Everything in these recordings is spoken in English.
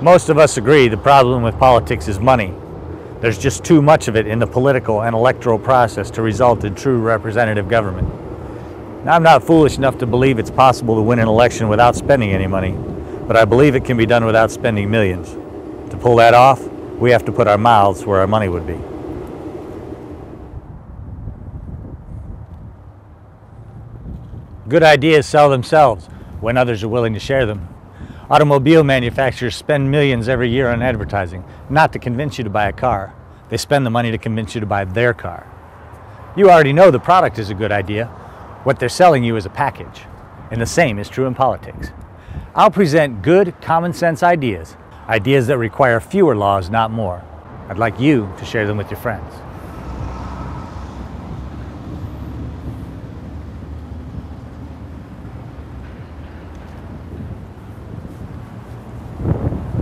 Most of us agree the problem with politics is money. There's just too much of it in the political and electoral process to result in true representative government. Now, I'm not foolish enough to believe it's possible to win an election without spending any money, but I believe it can be done without spending millions. To pull that off, we have to put our mouths where our money would be. Good ideas sell themselves when others are willing to share them. Automobile manufacturers spend millions every year on advertising, not to convince you to buy a car. They spend the money to convince you to buy their car. You already know the product is a good idea. What they're selling you is a package. And the same is true in politics. I'll present good, common sense ideas that require fewer laws, not more. I'd like you to share them with your friends.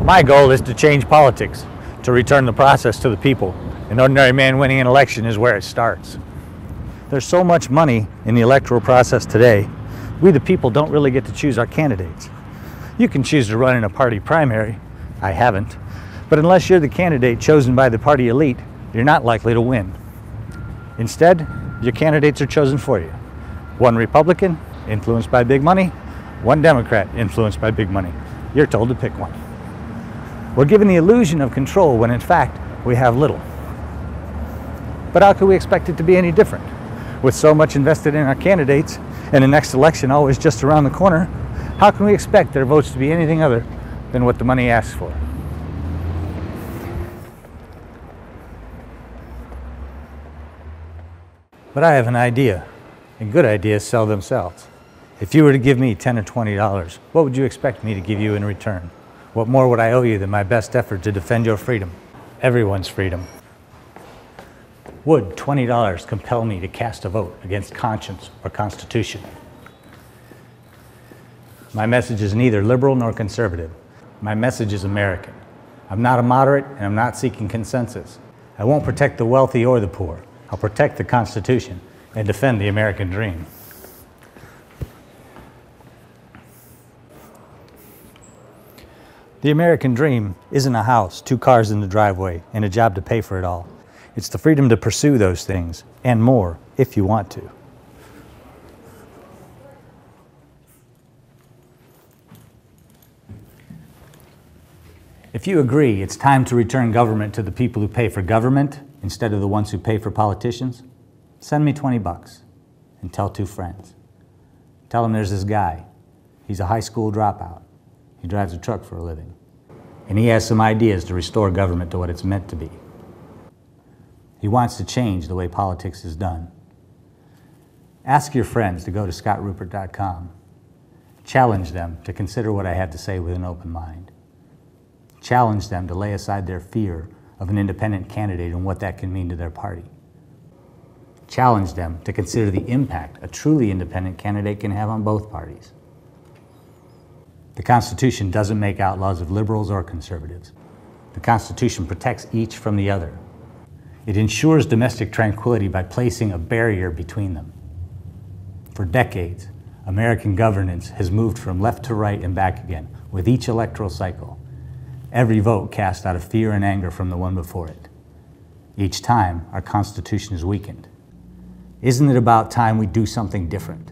My goal is to change politics, to return the process to the people. An ordinary man winning an election is where it starts. There's so much money in the electoral process today, we the people don't really get to choose our candidates. You can choose to run in a party primary. I haven't. But unless you're the candidate chosen by the party elite, you're not likely to win. Instead, your candidates are chosen for you. One Republican, influenced by big money. One Democrat, influenced by big money. You're told to pick one. We're given the illusion of control when in fact we have little. But how can we expect it to be any different? With so much invested in our candidates and the next election always just around the corner, how can we expect their votes to be anything other than what the money asks for? But I have an idea, and good ideas sell themselves. If you were to give me $10 or $20, what would you expect me to give you in return? What more would I owe you than my best effort to defend your freedom? Everyone's freedom. Would $20 compel me to cast a vote against conscience or Constitution? My message is neither liberal nor conservative. My message is American. I'm not a moderate and I'm not seeking consensus. I won't protect the wealthy or the poor. I'll protect the Constitution and defend the American dream. The American dream isn't a house, 2 cars in the driveway, and a job to pay for it all. It's the freedom to pursue those things, and more, if you want to. If you agree it's time to return government to the people who pay for government instead of the ones who pay for politicians, send me $20 and tell 2 friends. Tell them there's this guy. He's a high school dropout. He drives a truck for a living. And he has some ideas to restore government to what it's meant to be. He wants to change the way politics is done. Ask your friends to go to scottrupert.com. Challenge them to consider what I have to say with an open mind. Challenge them to lay aside their fear of an independent candidate and what that can mean to their party. Challenge them to consider the impact a truly independent candidate can have on both parties. The Constitution doesn't make outlaws of liberals or conservatives. The Constitution protects each from the other. It ensures domestic tranquility by placing a barrier between them. For decades, American governance has moved from left to right and back again with each electoral cycle. Every vote cast out of fear and anger from the one before it. Each time, our Constitution is weakened. Isn't it about time we do something different?